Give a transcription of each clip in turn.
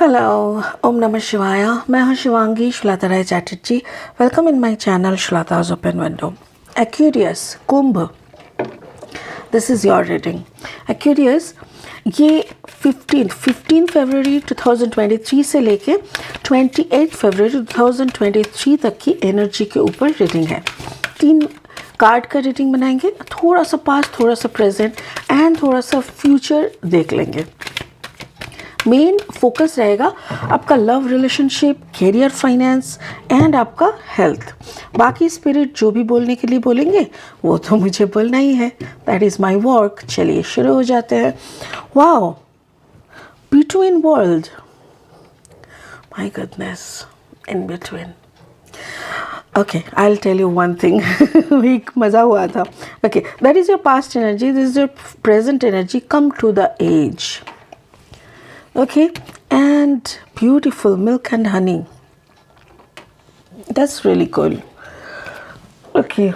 Hello, ओम नमः शिवाय। मैं हूं Shivangi Shweta Rai Chatterjee. Welcome in my channel Shweta's open window. Aquarius Kumbh, this is your reading. Aquarius ये 15 फरवरी 2023 से लेके 28 फरवरी 2023 तक की एनर्जी के ऊपर रीडिंग है। 3 कार्ड का रीडिंग बनाएंगे, थोड़ा सा पास्ट, थोड़ा सा प्रेजेंट एंड थोड़ा सा फ्यूचर देख लेंगे। मेन फोकस रहेगा आपका love relationship, career, finance and आपका हेल्थ। बाकी स्पिरिट जो भी बोलने के लिए बोलेंगे वो तो मुझे बोलना ही है, दैट इज़ माई वर्क। चलिए शुरू हो जाते हैं। Wow, between world, my goodness, in between. Okay, I will tell you one thing. एक मज़ा हुआ था। Okay, that is your past energy, this is your present energy, come to the edge. Okay, and beautiful milk and honey. That's really cool. Okay,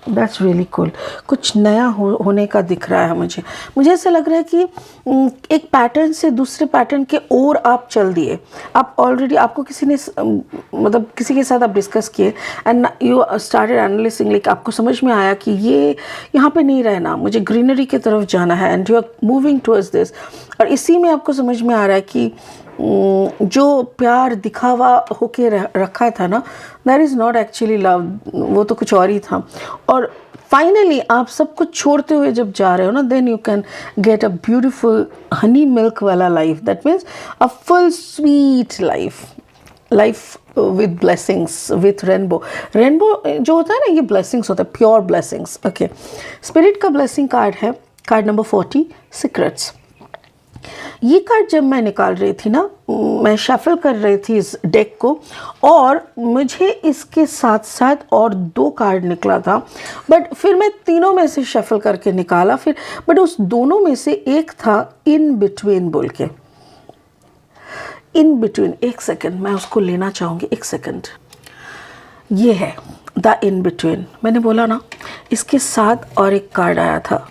that's really cool. कुछ नया होने का दिख रहा है मुझे ऐसा लग रहा है कि एक पैटर्न से दूसरे पैटर्न के ओर आप चल दिए। आप ऑलरेडी, आपको किसी ने मतलब किसी के साथ आप डिस्कस किए and you started analysing, like आपको समझ में आया कि ये यहाँ पे नहीं रहना, मुझे ग्रीनरी की तरफ जाना है and you are moving towards this. और इसी में आपको समझ में आ रहा है कि जो प्यार दिखावा होके रखा था ना, that is not actually love, वो तो कुछ और ही था। और फाइनली आप सब कुछ छोड़ते हुए जब जा रहे हो ना, then you can get a beautiful honey milk वाला life. That means a full sweet life with blessings, with rainbow. Rainbow जो होता है ना, ये ब्लेसिंग्स होता है, प्योर ब्लेसिंग्स। ओके, स्पिरिट का ब्लेसिंग कार्ड है कार्ड नंबर 40, सीक्रेट्स। ये कार्ड जब मैं निकाल रही थी ना, मैं शफल कर रही थी इस डेक को, और मुझे इसके साथ साथ और 2 कार्ड निकला था, बट फिर मैं तीनों में से शफल करके निकाला फिर, बट उस दोनों में से एक था इन बिटवीन बोल के। इन बिटवीन, एक सेकेंड मैं उसको लेना चाहूँगी, एक सेकेंड। ये है द इन बिटवीन। मैंने बोला ना, इसके साथ और एक कार्ड आया था,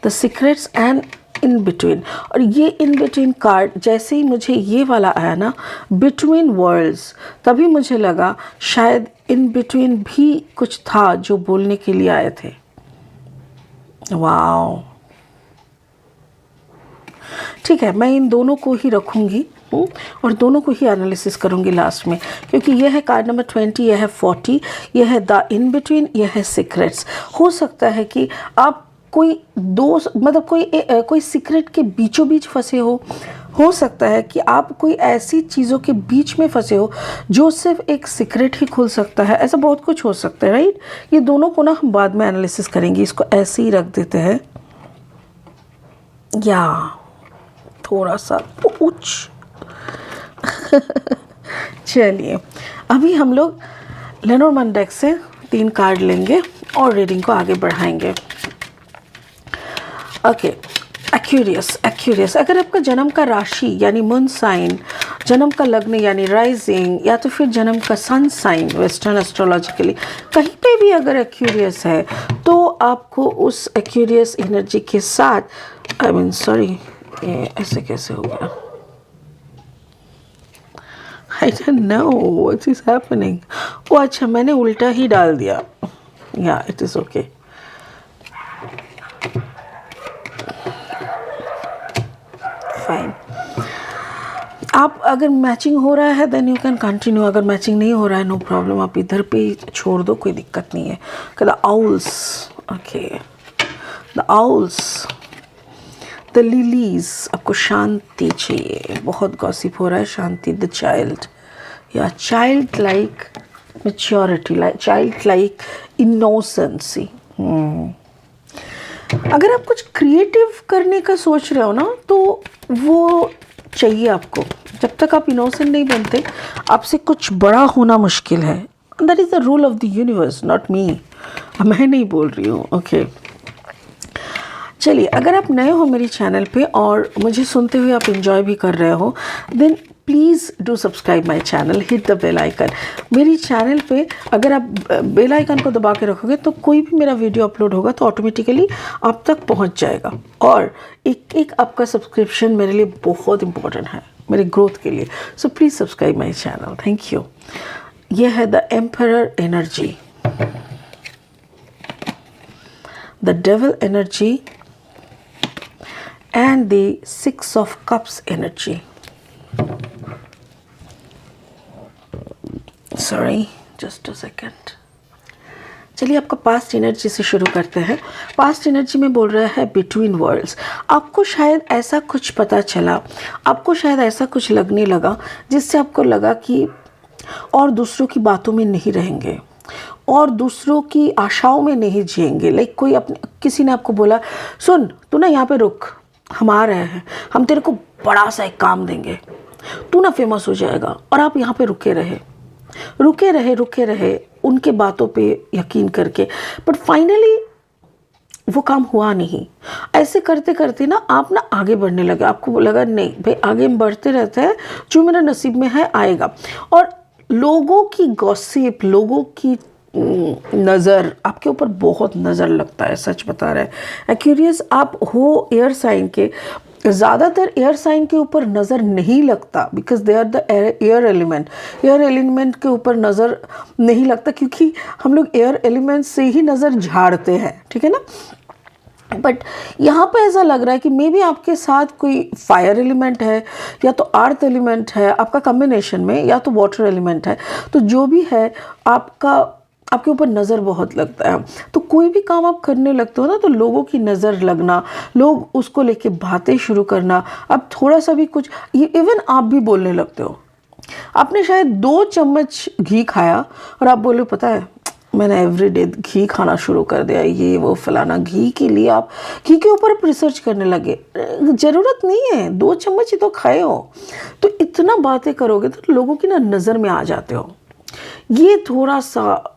the secrets and in between. और ये इन बिटवीन कार्ड जैसे ही मुझे ये वाला आया ना, बिटवीन वर्ल्ड्स, तभी मुझे लगा शायद इन बिटवीन भी कुछ था जो बोलने के लिए आए थे। वाओ, ठीक है, मैं इन दोनों को ही रखूँगी और दोनों को ही एनालिसिस करूँगी लास्ट में, क्योंकि यह है कार्ड नंबर 20, यह है 40, यह है द इन बिटवीन, यह है सीक्रेट्स। हो सकता है कि आप कोई दोस्त, मतलब कोई सीक्रेट के बीचों बीच फंसे हो सकता है कि आप कोई ऐसी चीज़ों के बीच में फंसे हो जो सिर्फ एक सीक्रेट ही खुल सकता है। ऐसा बहुत कुछ हो सकता है, राइट। ये दोनों को ना हम बाद में एनालिसिस करेंगे, इसको ऐसे ही रख देते हैं, या थोड़ा सा उच्च। चलिए, अभी हम लोग लेनोर्मैंड डेक से 3 कार्ड लेंगे और रीडिंग को आगे बढ़ाएंगे। ओके, एक्वेरियस, अगर आपका जन्म का राशि यानी मून साइन, जन्म का लग्न यानी राइजिंग, या तो फिर जन्म का सन साइन वेस्टर्न एस्ट्रोलॉजिकली कहीं पे भी अगर एक्वेरियस है, तो आपको उस एक्वेरियस एनर्जी के साथ, आई मीन सॉरी, ये ऐसे कैसे हो गया, I don't know what is happening. ओ अच्छा, मैंने उल्टा ही डाल दिया, या इट इज़ ओके। फाइन, आप अगर मैचिंग हो रहा है देन यू कैन कंटिन्यू, अगर मैचिंग नहीं हो रहा है नो प्रॉब्लम, आप इधर पे छोड़ दो, कोई दिक्कत नहीं है। The owls, okay, the owls, the lilies, आपको शांति चाहिए, बहुत गॉसिप हो रहा है, शांति। द चाइल्ड, या child like maturity, child like innocency. अगर आप कुछ क्रिएटिव करने का सोच रहे हो ना, तो वो चाहिए आपको। जब तक आप इनोसेंट नहीं बनते, आपसे कुछ बड़ा होना मुश्किल है। That is the rule of the universe, not me, मैं नहीं बोल रही हूँ। ओके, चलिए, अगर आप नए हो मेरी चैनल पे और मुझे सुनते हुए आप एंजॉय भी कर रहे हो, then please do subscribe my channel, hit the bell icon. मेरी चैनल पे अगर आप बेल आइकन को दबा के रखोगे तो कोई भी मेरा वीडियो अपलोड होगा तो ऑटोमेटिकली आप तक पहुंच जाएगा। और एक आपका सब्सक्रिप्शन मेरे लिए बहुत इम्पोर्टेंट है। मेरे ग्रोथ के लिए। So please subscribe my channel. Thank you. ये है the emperor energy, the devil energy and the 6 of cups energy. Sorry, just a second. चलिए आपका पास्ट एनर्जी से शुरू करते हैं। पास्ट एनर्जी में बोल रहा है बिटवीन वर्ल्ड्स। आपको शायद ऐसा कुछ पता चला, आपको शायद ऐसा कुछ लगने लगा जिससे आपको लगा कि और दूसरों की बातों में नहीं रहेंगे और दूसरों की आशाओं में नहीं जिएंगे। लाइक कोई किसी ने आपको बोला, सुन तू ना यहाँ पे रुक, हम आ रहे हैं, हम तेरे को बड़ा सा एक काम देंगे, तू ना फेमस हो जाएगा। और आप यहाँ पे रुके रहे उनके बातों पे यकीन करके, बट फाइनली वो काम हुआ नहीं। ऐसे करते करते ना आप ना आगे बढ़ने लगे। आपको लगा नहीं भाई, आगे हम बढ़ते रहते हैं, जो मेरा नसीब में है आएगा। और लोगों की गॉसिप, लोगों की नज़र, आपके ऊपर बहुत नज़र लगता है। सच बता रहे हैं एक्यूरियस आप हो एयर साइन के। ज़्यादातर एयर साइन के ऊपर नज़र नहीं लगता because they are the air element. Air element के ऊपर नज़र नहीं लगता क्योंकि हम लोग एयर एलिमेंट से ही नज़र झाड़ते हैं, ठीक है ना। बट यहाँ पे ऐसा लग रहा है कि मे बी आपके साथ कोई फायर एलिमेंट है या तो अर्थ एलिमेंट है आपका कॉम्बिनेशन में, या तो वाटर एलिमेंट है। तो जो भी है आपके ऊपर नज़र बहुत लगता है। तो कोई भी काम आप करने लगते हो ना, तो लोगों की नज़र लगना, लोग उसको लेके बातें शुरू करना, अब थोड़ा सा भी कुछ, इवन आप भी बोलने लगते हो। आपने शायद 2 चम्मच घी खाया और आप बोले पता है मैंने एवरीडे घी खाना शुरू कर दिया, ये वो फलाना। घी के लिए आप घी के ऊपर आप रिसर्च करने लगे। ज़रूरत नहीं है, 2 चम्मच ही तो खाए हो। तो इतना बातें करोगे तो लोगों की ना नज़र में आ जाते हो। ये थोड़ा सा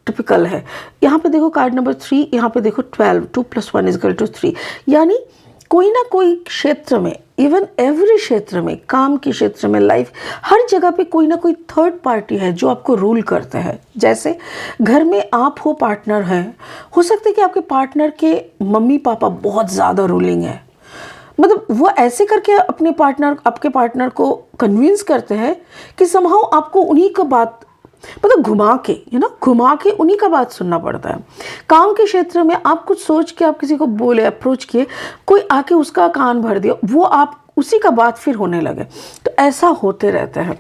टिपिकल है। यहाँ पे देखो कार्ड नंबर 3, यहाँ पे देखो 12, 2 + 1 = 3। यानी कोई ना कोई क्षेत्र में, इवन एवरी क्षेत्र में, काम के क्षेत्र में, लाइफ, हर जगह पे कोई ना कोई थर्ड पार्टी है जो आपको रूल करते हैं। जैसे घर में आप हो, पार्टनर हैं, हो सकता है कि आपके पार्टनर के मम्मी पापा बहुत ज़्यादा रूलिंग है। मतलब वो ऐसे करके आपके पार्टनर को कन्विंस करते हैं कि समहाउ आपको उन्हीं का बात, मतलब घुमा के उन्हीं का बात सुनना पड़ता है। काम के क्षेत्र में आप कुछ सोच के आप किसी को बोले, अप्रोच किए, कोई आके उसका कान भर दिया, वो आप उसी का बात फिर होने लगे। तो ऐसा होते रहते हैं।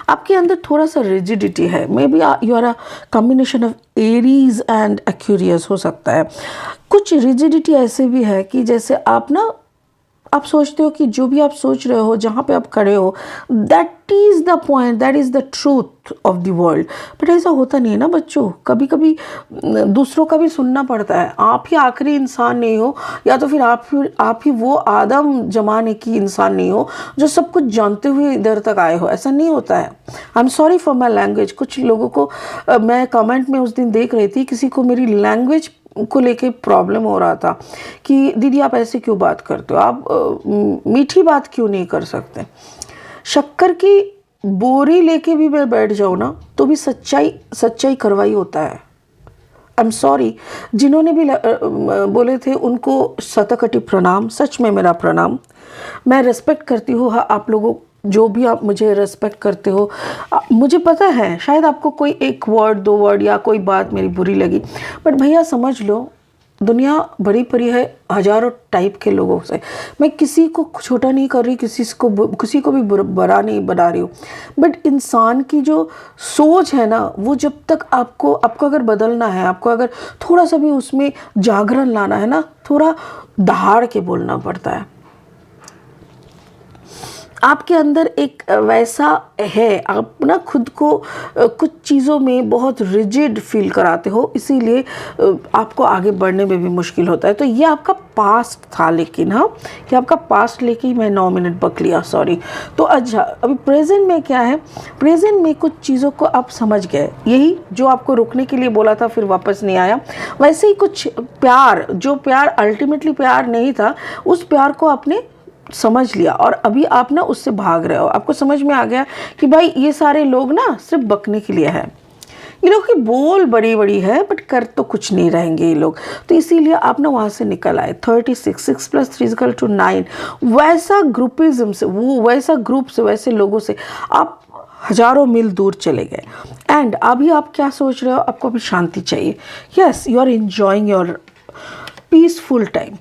आपके अंदर थोड़ा सा रिजिडिटी है। Maybe you are a combination of Aries and Aquarius हो सकता है। कुछ रिजिडिटी ऐसे भी है कि जैसे आप सोचते हो कि जो भी आप सोच रहे हो, जहाँ पे आप खड़े हो, that is the point, that is the truth of the world. But ऐसा होता नहीं है ना बच्चों। कभी कभी दूसरों का भी सुनना पड़ता है। आप ही आखिरी इंसान नहीं हो, या तो फिर आप ही वो आदम जमाने की इंसान नहीं हो जो सब कुछ जानते हुए इधर तक आए हो। ऐसा नहीं होता है। I am sorry for my language. कुछ लोगों को मैं कमेंट में उस दिन देख रही थी, किसी को मेरी लैंग्वेज को लेके प्रॉब्लम हो रहा था कि दीदी आप ऐसे क्यों बात करते हो, आप मीठी बात क्यों नहीं कर सकते। शक्कर की बोरी लेके भी मैं बैठ जाऊँ ना तो भी सच्चाई करवाई होता है। आई एम सॉरी, जिन्होंने भी बोले थे उनको शतकोटि प्रणाम। सच में मेरा प्रणाम। मैं रेस्पेक्ट करती हूँ आप लोगों, जो भी आप मुझे रेस्पेक्ट करते हो। मुझे पता है शायद आपको कोई 1 वर्ड 2 वर्ड या कोई बात मेरी बुरी लगी, बट भैया समझ लो दुनिया बड़ी पड़ी है हज़ारों टाइप के लोगों से। मैं किसी को छोटा नहीं कर रही, किसी को भी बड़ा नहीं बना रही हूँ। बट इंसान की जो सोच है ना, वो जब तक आपको अगर बदलना है, आपको अगर थोड़ा सा भी उसमें जागरण लाना है ना, थोड़ा दहाड़ के बोलना पड़ता है। आपके अंदर एक वैसा है, आप ना खुद को कुछ चीज़ों में बहुत रिजिड फील कराते हो, इसीलिए आपको आगे बढ़ने में भी मुश्किल होता है। तो ये आपका पास्ट था, लेकिन हाँ, ये आपका पास्ट लेके ही मैं 9 मिनट बक लिया, सॉरी। तो अच्छा, अभी प्रेजेंट में क्या है? प्रेजेंट में कुछ चीज़ों को आप समझ गए, यही जो आपको रुकने के लिए बोला था फिर वापस नहीं आया। वैसे ही कुछ प्यार, जो प्यार अल्टीमेटली प्यार नहीं था, उस प्यार को आपने समझ लिया और अभी आप ना उससे भाग रहे हो। आपको समझ में आ गया कि भाई ये सारे लोग ना सिर्फ बकने के लिए है। ये लोग की बोल बड़ी बड़ी है बट कर तो कुछ नहीं रहेंगे ये लोग, तो इसीलिए आप ना वहाँ से निकल आए। 36, 6 + 3 = 9, वैसा ग्रुपिज्म से, वो वैसा ग्रुप से, वैसे लोगों से आप हजारों मील दूर चले गए। एंड अभी आप क्या सोच रहे हो, आपको अभी शांति चाहिए। Yes, you are enjoying your peaceful time,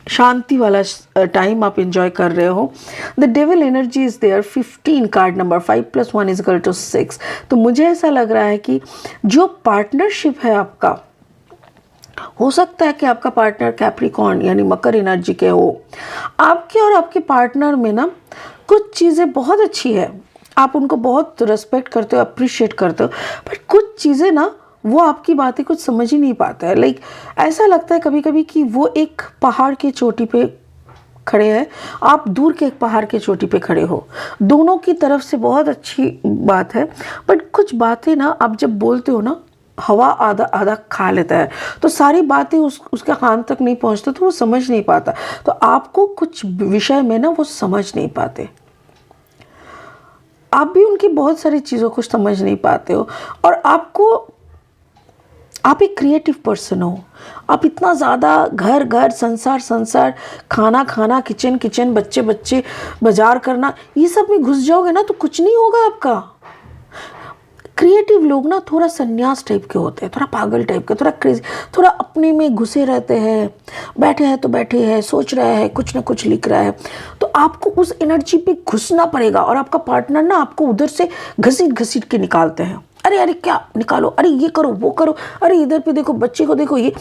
शांति वाला टाइम आप एंजॉय कर रहे हो। The devil energy is there. 15 card number, 5 + 1 = 6। तो मुझे ऐसा लग रहा है कि जो पार्टनरशिप है आपका, हो सकता है कि आपका पार्टनर कैप्रिकॉर्न यानी मकर एनर्जी के हो। आपके और आपके पार्टनर में ना कुछ चीज़ें बहुत अच्छी है, आप उनको बहुत रिस्पेक्ट करते हो, अप्रिशिएट करते हो, बट कुछ चीज़ें ना वो आपकी बातें कुछ समझ ही नहीं पाता है। लाइक ऐसा लगता है कभी कभी कि वो एक पहाड़ की चोटी पे खड़े हैं, आप दूर के एक पहाड़ के चोटी पे खड़े हो। दोनों की तरफ से बहुत अच्छी बात है, बट कुछ बातें ना आप जब बोलते हो ना, हवा आधा आधा खा लेता है, तो सारी बातें उसके कान तक नहीं पहुंचता, तो वो समझ नहीं पाता। तो आपको कुछ विषय में ना वो समझ नहीं पाते, आप भी उनकी बहुत सारी चीज़ों को समझ नहीं पाते हो। और आप एक क्रिएटिव पर्सन हो, आप इतना ज़्यादा घर घर, संसार संसार, खाना खाना, किचन किचन, बच्चे बच्चे, बाजार करना, ये सब में घुस जाओगे ना तो कुछ नहीं होगा आपका। क्रिएटिव लोग ना थोड़ा सन्यास टाइप के होते हैं, थोड़ा पागल टाइप के, थोड़ा क्रेजी, थोड़ा अपने में घुसे रहते हैं, बैठे हैं तो बैठे हैं, सोच रहे हैं, कुछ ना कुछ लिख रहा है। तो आपको उस एनर्जी पे घुसना पड़ेगा, और आपका पार्टनर ना आपको उधर से घसीट घसीट के निकालते हैं। अरे अरे क्या निकालो, अरे ये करो वो करो, अरे इधर पे देखो, बच्चे को देखो, ये।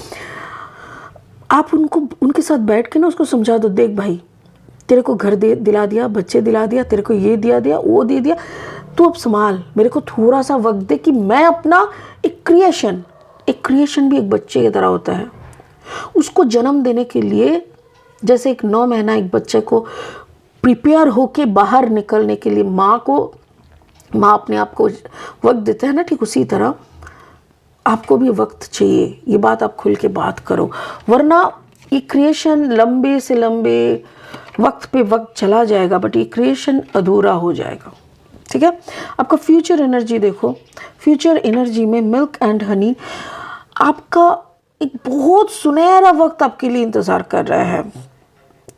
आप उनके साथ बैठ के ना उसको समझा दो, देख भाई, तेरे को घर दिला दिया, बच्चे दिला दिया, तेरे को ये दिया दिया, वो दे दिया, तू अब संभाल, मेरे को थोड़ा सा वक्त दे कि मैं अपना एक क्रिएशन भी एक बच्चे की तरह होता है। उसको जन्म देने के लिए जैसे एक 9 महीना एक बच्चे को प्रिपेयर होके बाहर निकलने के लिए माँ अपने आप को वक्त देता है ना, ठीक उसी तरह आपको भी वक्त चाहिए। ये बात आप खुल के बात करो, वरना ये क्रिएशन लंबे से लंबे वक्त पे वक्त चला जाएगा, बट ये क्रिएशन अधूरा हो जाएगा। ठीक है, आपका फ्यूचर एनर्जी देखो। फ्यूचर एनर्जी में मिल्क एंड हनी, आपका एक बहुत सुनहरा वक्त आपके लिए इंतज़ार कर रहा है।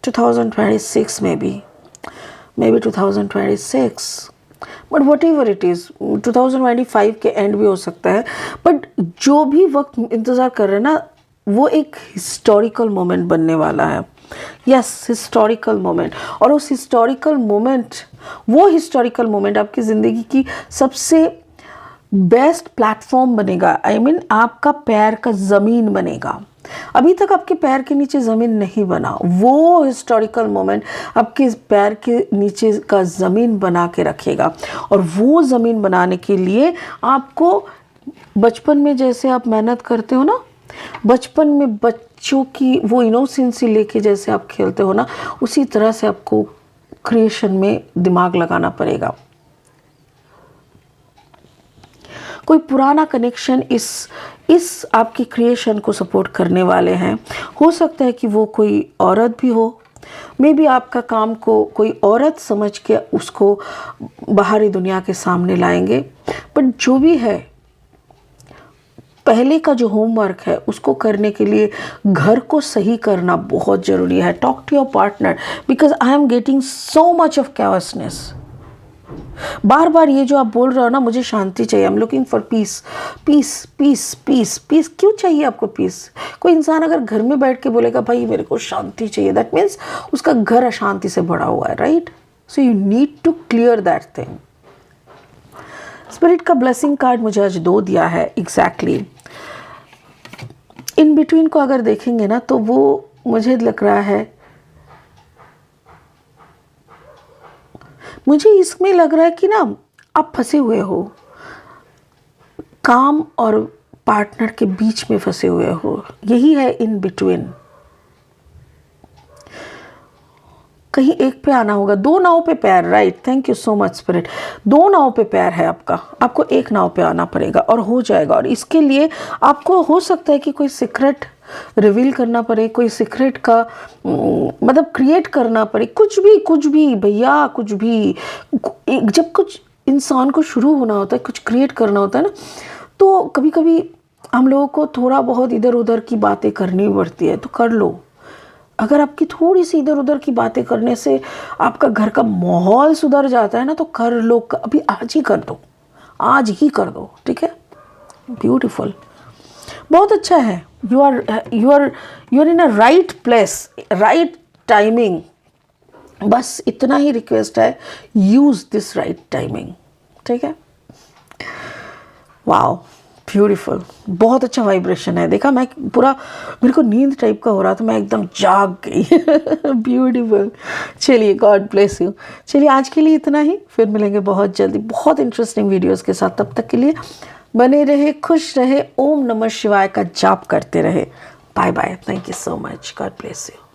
2026 में भी, may be 2026, but what ever it is, 2025 के एंड भी हो सकता है। बट जो भी वक्त इंतज़ार कर रहे हैं ना, वो एक हिस्टोरिकल मोमेंट बनने वाला है। Yes, historical moment. और उस हिस्टोरिकल मोमेंट आपकी ज़िंदगी की सबसे बेस्ट प्लेटफॉर्म बनेगा। आई मीन आपका पैर का ज़मीन बनेगा। अभी तक आपके पैर के नीचे ज़मीन नहीं बना, वो हिस्टोरिकल मोमेंट आपके पैर के नीचे का ज़मीन बना के रखेगा। और वो ज़मीन बनाने के लिए आपको बचपन में जैसे आप मेहनत करते हो ना, बचपन में बच्चों की वो इनोसेंसी लेके जैसे आप खेलते हो ना, उसी तरह से आपको क्रिएशन में दिमाग लगाना पड़ेगा। कोई पुराना कनेक्शन इस आपकी क्रिएशन को सपोर्ट करने वाले हैं। हो सकता है कि वो कोई औरत भी हो, मे बी आपका काम को कोई औरत समझ के उसको बाहरी दुनिया के सामने लाएंगे। बट जो भी है, पहले का जो होमवर्क है उसको करने के लिए घर को सही करना बहुत ज़रूरी है। Talk to your partner, because I am getting so much of chaosness. बार बार ये जो आप बोल रहे हो ना, मुझे शांति चाहिए, I am looking for peace, peace peace peace peace. क्यों चाहिए आपको पीस? कोई इंसान अगर घर में बैठ के बोलेगा भाई मेरे को शांति चाहिए, दैट मीन्स उसका घर अशांति से भरा हुआ है, right? So you need to clear that thing. Spirit का ब्लेसिंग कार्ड मुझे आज 2 दिया है एग्जैक्टली। इन बिटवीन को अगर देखेंगे ना, तो वो मुझे लग रहा है, मुझे इसमें लग रहा है कि ना आप फंसे हुए हो, काम और पार्टनर के बीच में फंसे हुए हो। यही है इन बिटवीन। कहीं एक पे आना होगा। 2 नाव पे पैर, right? Thank you so much spirit. 2 नाव पे पैर है आपका, आपको एक नाव पे आना पड़ेगा और हो जाएगा। और इसके लिए आपको हो सकता है कि कोई सीक्रेट रिवील करना पड़े, कोई सीक्रेट का मतलब क्रिएट करना पड़े, कुछ भी भैया, कुछ भी। जब कुछ इंसान को शुरू होना होता है, कुछ क्रिएट करना होता है ना, तो कभी कभी हम लोगों को थोड़ा बहुत इधर उधर की बातें करनी पड़ती है, तो कर लो। अगर आपकी थोड़ी सी इधर उधर की बातें करने से आपका घर का माहौल सुधर जाता है ना, तो कर लो, अभी आज ही कर दो, आज ही कर दो, ठीक है। ब्यूटीफुल, बहुत अच्छा है। You are in a right place, right timing. बस इतना ही रिक्वेस्ट है, यूज दिस राइट टाइमिंग, ठीक है। वाओ, ब्यूटीफुल, बहुत अच्छा वाइब्रेशन है। देखा, मैं पूरा, मेरे को नींद टाइप का हो रहा था, मैं एकदम जाग गई। ब्यूटीफुल। चलिए, गॉड ब्लेस यू। चलिए, आज के लिए इतना ही, फिर मिलेंगे बहुत जल्दी बहुत इंटरेस्टिंग वीडियोस के साथ। तब तक के लिए बने रहे, खुश रहे, ओम नमः शिवाय का जाप करते रहे। Bye bye, thank you so much, God bless you.